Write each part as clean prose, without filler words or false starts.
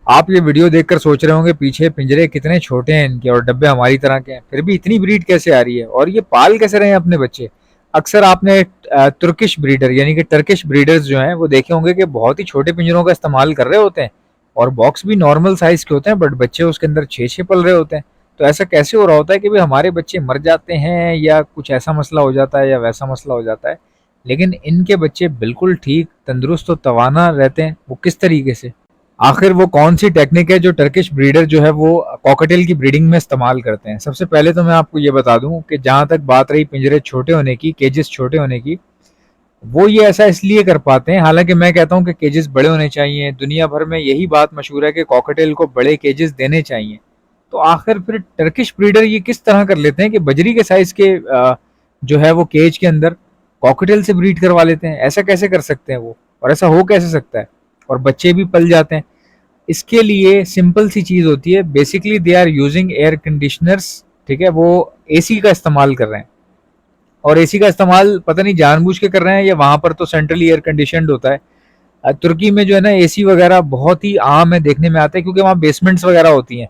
आप ये वीडियो देखकर सोच रहे होंगे पीछे पिंजरे कितने छोटे हैं इनके और डब्बे हमारी तरह के हैं, फिर भी इतनी ब्रीड कैसे आ रही है और ये पाल कैसे रहे हैं अपने बच्चे। अक्सर आपने तुर्किश ब्रीडर यानी कि टर्किश ब्रीडर्स जो हैं वो देखे होंगे कि बहुत ही छोटे पिंजरों का इस्तेमाल कर रहे होते हैं और बॉक्स भी नॉर्मल साइज के होते हैं, बट बच्चे उसके अंदर छः छः पल रहे होते हैं। तो ऐसा कैसे हो रहा होता है कि भाई हमारे बच्चे मर जाते हैं या कुछ ऐसा मसला हो जाता है या वैसा मसला हो जाता है, लेकिन इनके बच्चे बिल्कुल ठीक तंदुरुस्त और तवाना रहते हैं। वो किस तरीके से, आखिर वो कौन सी टेक्निक है जो टर्किश ब्रीडर जो है वो कॉकटेल की ब्रीडिंग में इस्तेमाल करते हैं। सबसे पहले तो मैं आपको ये बता दूं कि जहां तक बात रही पिंजरे छोटे होने की, केजेस छोटे होने की, वो ये ऐसा इसलिए कर पाते हैं। हालांकि मैं कहता हूं कि केजेस बड़े होने चाहिए, दुनिया भर में यही बात मशहूर है कि कॉकटेल को बड़े केजेस देने चाहिए। तो आखिर फिर टर्किश ब्रीडर ये किस तरह कर लेते हैं कि बजरी के साइज के जो है वो केज के अंदर कॉकटेल से ब्रीड करवा लेते हैं। ऐसा कैसे कर सकते हैं वो, और ऐसा हो कैसे सकता है, और बच्चे भी पल जाते हैं। इसके लिए सिंपल सी चीज होती है, basically they are using air conditioners. ठीक है, वो एसी का इस्तेमाल कर रहे हैं, और एसी का इस्तेमाल पता नहीं जानबूझ के कर रहे हैं या वहां पर तो सेंट्रली एयर कंडीशनड होता है। तुर्की में जो है ना एसी वगैरह बहुत ही आम है, देखने में आता है, क्योंकि वहाँ बेसमेंट्स वगैरह होती हैं।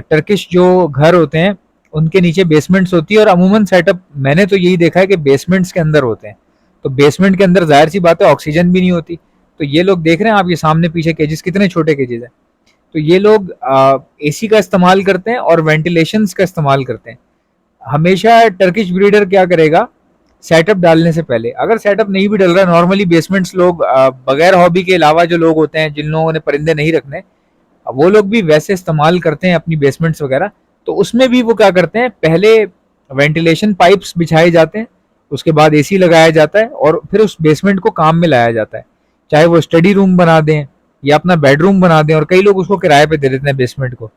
टर्किश जो घर होते हैं उनके नीचे बेसमेंट्स होती है, और अमूमन सेटअप मैंने तो यही देखा है कि बेसमेंट्स के अंदर होते हैं। तो बेसमेंट के अंदर जाहिर सी बात है ऑक्सीजन भी नहीं होती। तो ये लोग देख रहे हैं आप, ये सामने पीछे केजेस कितने छोटे केजेस हैं। तो ये लोग एसी का इस्तेमाल करते हैं और वेंटिलेशन का इस्तेमाल करते हैं। हमेशा टर्किश ब्रीडर क्या करेगा, सेटअप डालने से पहले, अगर सेटअप नहीं भी डल रहा, नॉर्मली बेसमेंट्स लोग बगैर हॉबी के अलावा जो लोग होते हैं जिन लोगों ने परिंदे नहीं रखने, वो लोग भी वैसे इस्तेमाल करते हैं अपनी बेसमेंट्स वगैरह। तो उसमें भी वो क्या करते हैं, पहले वेंटिलेशन पाइप्स बिछाए जाते हैं, उसके बाद एसी लगाया जाता है और फिर उस बेसमेंट को काम में लाया जाता है। चाहे वो स्टडी रूम बना दें या अपना बेडरूम बना दें, और कई लोग उसको किराए पे दे देते हैं बेसमेंट को।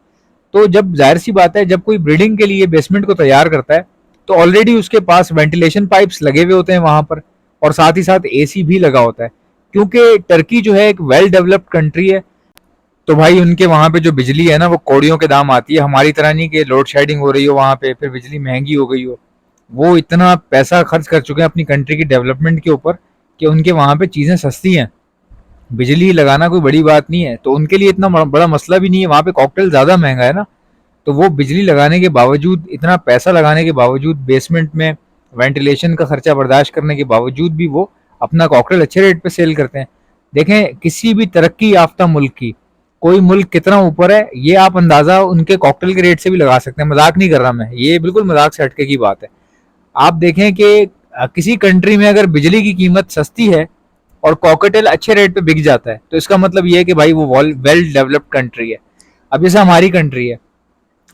तो जब जाहिर सी बात है जब कोई ब्रीडिंग के लिए बेसमेंट को तैयार करता है तो ऑलरेडी उसके पास वेंटिलेशन पाइप्स लगे हुए होते हैं वहां पर, और साथ ही साथ एसी भी लगा होता है। क्योंकि टर्की जो है एक वेल डेवलप्ड कंट्री है, तो भाई उनके वहां पे जो बिजली है ना वो कौड़ियों के दाम आती है। हमारी तरह नहीं कि लोड शेडिंग हो रही हो वहां पे फिर बिजली महंगी हो गई हो। वो इतना पैसा खर्च कर चुके हैं अपनी कंट्री की डेवलपमेंट के ऊपर कि उनके वहां पे चीजें सस्ती हैं। बिजली लगाना कोई बड़ी बात नहीं है, तो उनके लिए इतना बड़ा मसला भी नहीं है। वहां पे कॉकटेल ज्यादा महंगा है ना, तो वो बिजली लगाने के बावजूद, इतना पैसा लगाने के बावजूद, बेसमेंट में वेंटिलेशन का खर्चा बर्दाश्त करने के बावजूद भी वो अपना कॉकटेल अच्छे रेट पे सेल करते हैं। देखें किसी भी तरक्की याफ्ता मुल्क की, कोई मुल्क कितना ऊपर है ये आप अंदाजा उनके कॉकटेल के रेट से भी लगा सकते हैं। मजाक नहीं कर रहा मैं, ये बिल्कुल मजाक से हटके की बात है। आप देखें कि किसी कंट्री में अगर बिजली की कीमत सस्ती है और कॉकटेल अच्छे रेट पे बिक जाता है, तो इसका मतलब ये है कि भाई वो वेल डेवलप्ड कंट्री है। अब जैसे हमारी कंट्री है,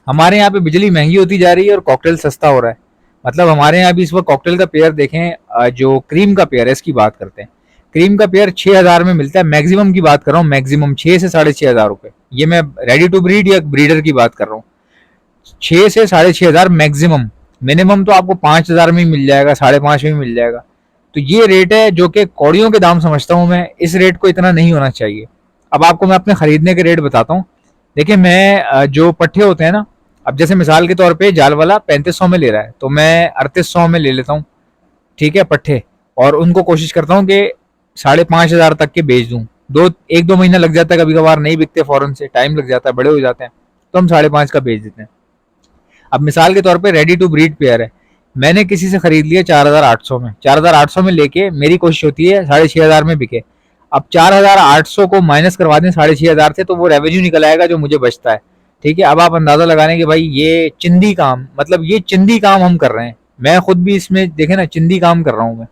हमारे यहाँ पे बिजली महंगी होती जा रही है और कॉकटेल सस्ता हो रहा है। मतलब हमारे यहाँ भी इस वक्त कॉकटेल का पेयर देखें, जो क्रीम का पेयर है इसकी बात करते हैं। क्रीम का पेयर 6,000 में मिलता है, मैक्सिमम की बात कर रहा हूँ, मैक्सिमम 6 से 6,500 रुपए। ये मैं रेडी टू ब्रीड या ब्रीडर की बात कर रहा हूँ। 6 से 6,500 मैक्सिमम। मिनिमम तो आपको 5,000 में ही मिल जाएगा, 5,500 में मिल जाएगा। तो ये रेट है जो कि कौड़ियों के दाम समझता हूँ मैं। इस रेट को इतना नहीं होना चाहिए। अब आपको मैं अपने खरीदने के रेट बताता हूँ। देखिए मैं जो पट्टे होते हैं ना, अब जैसे मिसाल के तौर पे जाल वाला 3500 में ले रहा है तो मैं 3800 में ले लेता हूँ। ठीक है, पट्टे। और उनको कोशिश करता हूँ कि 5,500 तक के बेच दूँ। 1-2 महीना लग जाता है, कभी कभार नहीं बिकते, फौरन से टाइम लग जाता है, बड़े हो जाते हैं, तो हम 5,500 का बेच देते हैं। अब मिसाल के तौर पे रेडी टू ब्रीड पेयर है, मैंने किसी से खरीद लिया 4,800 में। 4,800 में लेके मेरी कोशिश होती है 6,500 में बिके। अब 4,800 को माइनस करवा दें 6,500 से, तो वो रेवेन्यू निकल आएगा जो मुझे बचता है। ठीक है, अब आप अंदाजा लगाने कि भाई ये चिंदी काम, मतलब ये चिंदी काम हम कर रहे हैं। मैं खुद भी इसमें देखे ना, चिंदी काम कर रहा हूँ मैं।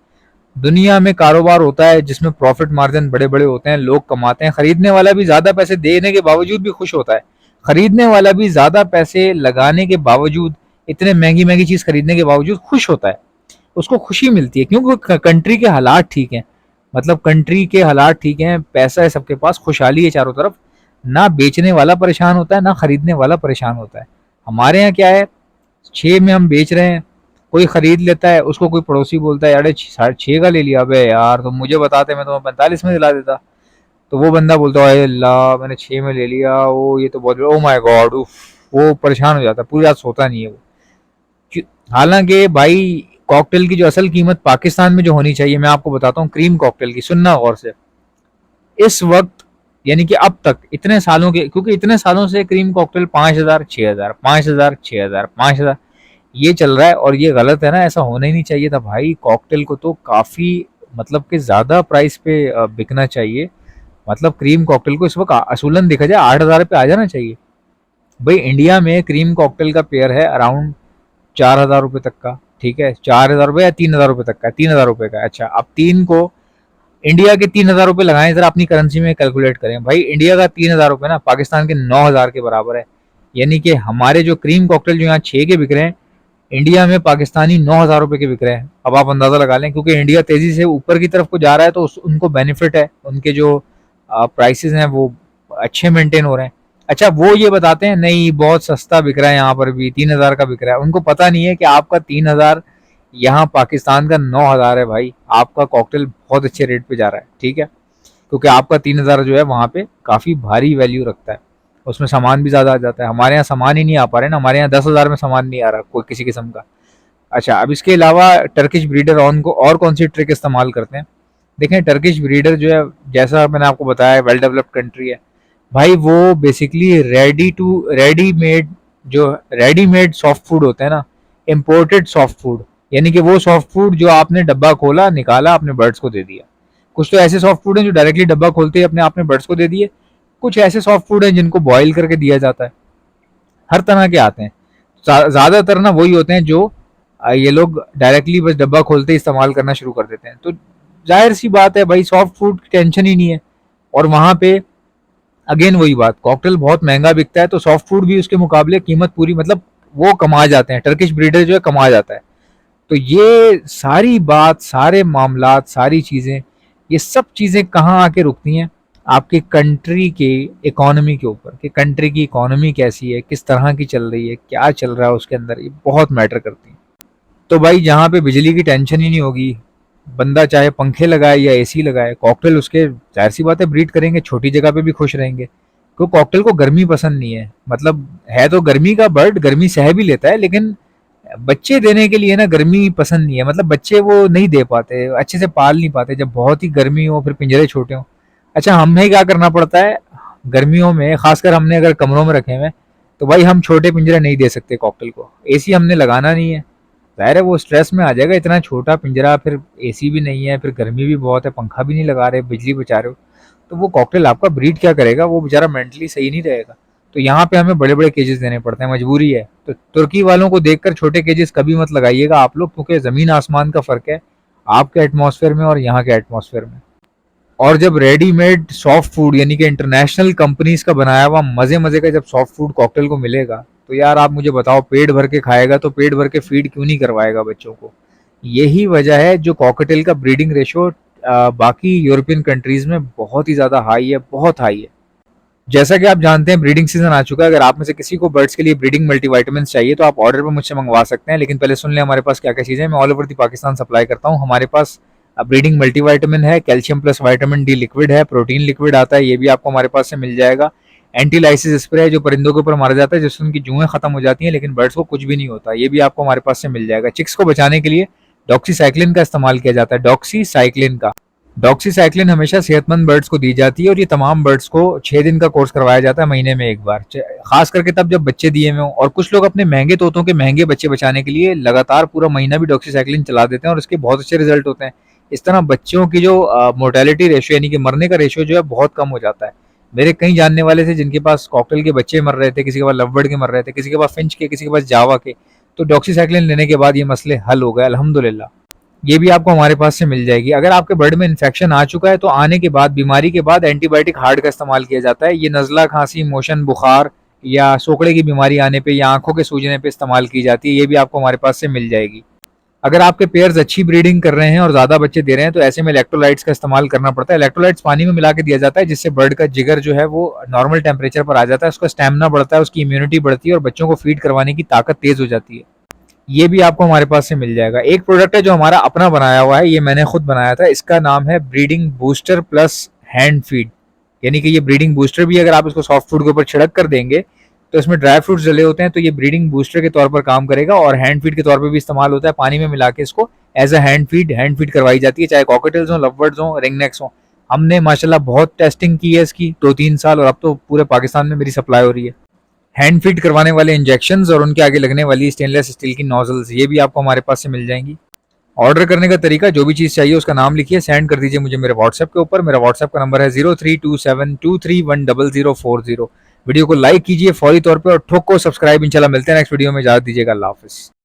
दुनिया में कारोबार होता है जिसमें प्रॉफिट मार्जिन बड़े बड़े होते हैं, लोग कमाते हैं, खरीदने वाला भी ज्यादा पैसे देने के बावजूद भी खुश होता है। खरीदने वाला भी ज्यादा पैसे लगाने के बावजूद, इतने महंगी महंगी चीज खरीदने के बावजूद खुश होता है। उसको खुशी मिलती है क्योंकि कंट्री के हालात ठीक हैं। मतलब कंट्री के हालात ठीक हैं, पैसा है सबके पास, खुशहाली है चारों तरफ। ना बेचने वाला परेशान होता है ना खरीदने वाला परेशान होता है। हमारे यहाँ क्या है, 6 में हम बेच रहे हैं, कोई खरीद लेता है, उसको कोई पड़ोसी बोलता है अरे 6.5 का ले लिया, अबे यार तुम मुझे बताते मैं तुम्हें 45 में दिला देता। तो वो बंदा बोलता है अल्लाह मैंने 6 में ले लिया, वो ये तो बहुत, ओ माय गॉड, वो परेशान हो जाता है, पूरी रात सोता नहीं है वो। हालांकि भाई कॉकटेल की जो असल कीमत पाकिस्तान में जो होनी चाहिए, मैं आपको बताता हूँ क्रीम कॉकटेल की, सुनना गौर से। इस वक्त यानी कि अब तक इतने सालों के, क्योंकि इतने सालों से क्रीम कॉकटेल 5,000 6,000 5,000 6,000 5,000 ये चल रहा है, और ये गलत है ना, ऐसा होना ही नहीं चाहिए था भाई। कॉकटेल को तो काफी मतलब कि ज्यादा प्राइस पे बिकना चाहिए। मतलब क्रीम कॉकटेल को इस वक्त असूलन देखा जाए 8,000 पे आ जाना चाहिए। भाई इंडिया में क्रीम कॉकटेल का पेयर है अराउंड 4,000 रुपये तक का, ठीक है, 4,000 रुपये या 3,000 रुपये तक का, 3,000 रुपये का। अच्छा, अब तीन को इंडिया के 3,000 रुपये लगाएं जरा, अपनी करेंसी में कैलकुलेट करें भाई। इंडिया का 3,000 रुपये ना पाकिस्तान के 9,000 के बराबर है। यानी कि हमारे जो क्रीम कॉकटेल जो यहाँ 6 के बिक रहे हैं, इंडिया में पाकिस्तानी 9,000 रुपये के बिक रहे हैं। अब आप अंदाजा लगा लें, क्योंकि इंडिया तेजी से ऊपर की तरफ को जा रहा है, तो उनको बेनिफिट है, उनके जो प्राइसेस हैं वो अच्छे मेंटेन हो रहे हैं। अच्छा, वो ये बताते हैं नहीं बहुत सस्ता बिक रहा है, यहाँ पर भी 3,000 का बिक रहा है। उनको पता नहीं है कि आपका 3,000 यहाँ पाकिस्तान का 9,000 है भाई। आपका कॉकटेल बहुत अच्छे रेट पे जा रहा है, ठीक है, क्योंकि आपका 3,000 जो है वहाँ पे काफ़ी भारी वैल्यू रखता है, उसमें सामान भी ज़्यादा आ जाता है। हमारे यहाँ सामान ही नहीं आ पा रहे ना, हमारे यहाँ 10,000 में सामान नहीं आ रहा कोई किसी किस्म का। अच्छा, अब इसके अलावा टर्किश ब्रीडर ऑन को और कौन सी ट्रिक इस्तेमाल करते हैं? देखें, टर्किश ब्रीडर जो है, जैसा मैंने आपको बताया, वेल डेवलप्ड कंट्री है भाई। वो बेसिकली रेडीमेड जो रेडीमेड सॉफ्ट फूड होते हैं ना, इम्पोर्टेड सॉफ्ट फूड, यानी कि वो सॉफ्ट फूड जो आपने डब्बा खोला, निकाला, अपने बर्ड्स को दे दिया। कुछ तो ऐसे सॉफ्ट फूड हैं जो डायरेक्टली डब्बा खोलते ही अपने आपने बर्ड्स को दे दिए। कुछ ऐसे सॉफ्ट फूड हैं जिनको बॉईल करके दिया जाता है। हर तरह के आते हैं। ज्यादातर ना वही होते हैं जो ये लोग डायरेक्टली बस डब्बा खोलते ही इस्तेमाल करना शुरू कर देते हैं। तो जाहिर सी बात है भाई, सॉफ्ट फूड की टेंशन ही नहीं है। और वहां पे अगेन वही बात, कॉकटेल बहुत महंगा बिकता है, तो सॉफ्ट फूड भी उसके मुकाबले कीमत पूरी, मतलब वो कमा जाते हैं, टर्किश ब्रीडर जो है कमा जाता है। तो ये सारी बात, सारे मामलात, सारी चीजें, ये सब चीजें कहाँ आके रुकती हैं? आपके कंट्री के इकोनॉमी के ऊपर, कि कंट्री की इकोनॉमी कैसी है, किस तरह की चल रही है, क्या चल रहा है उसके अंदर, ये बहुत मैटर करती है। तो भाई जहाँ पे बिजली की टेंशन ही नहीं होगी, बंदा चाहे पंखे लगाए या एसी लगाए, कॉकटेल उसके जाहिर सी बात है ब्रीड करेंगे, छोटी जगह पे भी खुश रहेंगे। क्योंकि कॉकटेल को गर्मी पसंद नहीं है, मतलब है तो गर्मी का बर्ड, गर्मी सह भी लेता है, लेकिन बच्चे देने के लिए ना गर्मी पसंद नहीं है। मतलब बच्चे वो नहीं दे पाते, अच्छे से पाल नहीं पाते जब बहुत ही गर्मी हो, फिर पिंजरे छोटे हो। अच्छा, हमें क्या करना पड़ता है गर्मियों में, खासकर हमने अगर कमरों में रखे हुए हैं, तो भाई हम छोटे पिंजरे नहीं दे सकते कॉकटेल को। एसी हमने लगाना नहीं है, ज़ाहिर है वो स्ट्रेस में आ जाएगा, इतना छोटा पिंजरा, फिर एसी भी नहीं है, फिर गर्मी भी बहुत है, पंखा भी नहीं लगा रहे, बिजली बचा रहे हो, तो वो कॉकटेल आपका ब्रीड क्या करेगा? वो बेचारा मेंटली सही नहीं रहेगा। तो यहाँ पे हमें बड़े बड़े केजेस देने पड़ते हैं, मजबूरी है। तो तुर्की वालों को देखकर छोटे केजेस कभी मत लगाइएगा आप लोग, क्योंकि ज़मीन आसमान का फ़र्क है आपके एटमॉस्फेयर में और यहाँ के एटमॉस्फेयर में। और जब रेडीमेड सॉफ्ट फूड, यानी कि इंटरनेशनल कंपनीज का बनाया हुआ मजे मजे का जब सॉफ्ट फूड कॉकटेल को मिलेगा, तो यार आप मुझे बताओ, पेट भर के खाएगा तो पेट भर के फीड क्यों नहीं करवाएगा बच्चों को? यही वजह है जो कॉकटेल का ब्रीडिंग रेशो बाकी यूरोपियन कंट्रीज में बहुत ही ज्यादा हाई है, बहुत हाई है। जैसा कि आप जानते हैं ब्रीडिंग सीजन आ चुका है। अगर आप में से किसी को बर्ड्स के लिए ब्रीडिंग मल्टीविटामिन चाहिए तो आप ऑर्डर पर मुझसे मंगवा सकते हैं, लेकिन पहले सुन लें हमारे पास क्या क्या चीज़ें। मैं all over the Pakistan supply करता हूँ। हमारे पास ब्रीडिंग मल्टीविटामिन है, calcium plus vitamin D liquid है, प्रोटीन लिक्विड आता है, ये भी आपको हमारे पास से मिल जाएगा। एंटीलाइसिस स्प्रे है जो परिंदों के ऊपर मारा जाता है, जिससे उनकी जुएं खत्म हो जाती हैं, लेकिन बर्ड्स को कुछ भी नहीं होता, ये भी आपको हमारे पास से मिल जाएगा। चिक्स को बचाने के लिए डॉक्सीसाइक्लिन का इस्तेमाल किया जाता है, डॉक्सीसाइक्लिन का। डॉक्सीसाइक्लिन हमेशा सेहतमंद बर्ड्स को दी जाती है, और ये तमाम बर्ड्स को 6 दिन का कोर्स करवाया जाता है, महीने में एक बार, खास करके तब जब बच्चे दिए हुए हों। और कुछ लोग अपने महंगे तोतों के महंगे बच्चे बचाने के लिए लगातार पूरा महीना भी डॉक्सीसाइक्लिन चला देते हैं, और इसके बहुत अच्छे रिजल्ट होते हैं। इस तरह बच्चों की जो मोर्टेलिटी रेशियो, यानी कि मरने का रेशियो जो है, बहुत कम हो जाता है। मेरे कई जानने वाले थे जिनके पास कॉकटेल के बच्चे मर रहे थे, किसी के पास लवबर्ड के मर रहे थे, किसी के पास फिंच के, किसी के पास जावा के। तो डॉक्सीसाइक्लिन लेने के बाद ये मसले हल हो गए अल्हम्दुलिल्लाह। ये भी आपको हमारे पास से मिल जाएगी। अगर आपके बर्ड में इन्फेक्शन आ चुका है तो आने के बाद, बीमारी के बाद एंटीबायोटिक हार्ड का इस्तेमाल किया जाता है। ये नज़ला, खांसी, मोशन, बुखार या सोकड़े की बीमारी आने पे या आंखों के सूजने पे इस्तेमाल की जाती है। ये भी आपको हमारे पास से मिल जाएगी। अगर आपके पेयर्स अच्छी ब्रीडिंग कर रहे हैं और ज़्यादा बच्चे दे रहे हैं तो ऐसे में इलेक्ट्रोलाइट्स का इस्तेमाल करना पड़ता है। इलेक्ट्रोलाइट्स पानी में मिला के दिया जाता है, जिससे बर्ड का जिगर जो है वो नॉर्मल टेम्परेचर पर आ जाता है, उसका स्टेमिना बढ़ता है, उसकी इम्यूनिटी बढ़ती है और बच्चों को फीड करवाने की ताकत तेज़ हो जाती है। ये भी आपको हमारे पास से मिल जाएगा। एक प्रोडक्ट है जो हमारा अपना बनाया हुआ है, ये मैंने खुद बनाया था, इसका नाम है breeding booster plus hand feed. यानी कि ये ब्रीडिंग बूस्टर भी अगर आप इसको सॉफ्ट फूड के ऊपर छिड़क कर देंगे तो इसमें ड्राई फ्रूट्स डले होते हैं, तो ये ब्रीडिंग बूस्टर के तौर पर काम करेगा, और हैंड फीड के तौर पर भी इस्तेमाल होता है। पानी में मिला के इसको एज अ हैंड फीड करवाई जाती है, चाहे कॉकटेल्स हो, लवबर्ड्स हो, रिंगनेक्स हो। हमने माशाल्लाह बहुत टेस्टिंग की है इसकी 2-3 साल, और अब तो पूरे पाकिस्तान में मेरी सप्लाई हो रही है। हैंड फीड करवाने वाले इंजेक्शंस और उनके आगे लगने वाली स्टेनलेस स्टील की नोजल्स, ये भी आपको हमारे पास से मिल जाएंगी। ऑर्डर करने का तरीका, जो भी चीज़ चाहिए उसका नाम लिखिए, सेंड कर दीजिए मुझे मेरे व्हाट्सएप के ऊपर। मेरा व्हाट्सएप का नंबर है 032723100040। वीडियो को लाइक कीजिए फौरी तौर पे और ठोको सब्सक्राइब। इंशाल्लाह मिलते हैं नेक्स्ट वीडियो में, इजाज़त दीजिएगा। अल्लाह हाफिज़।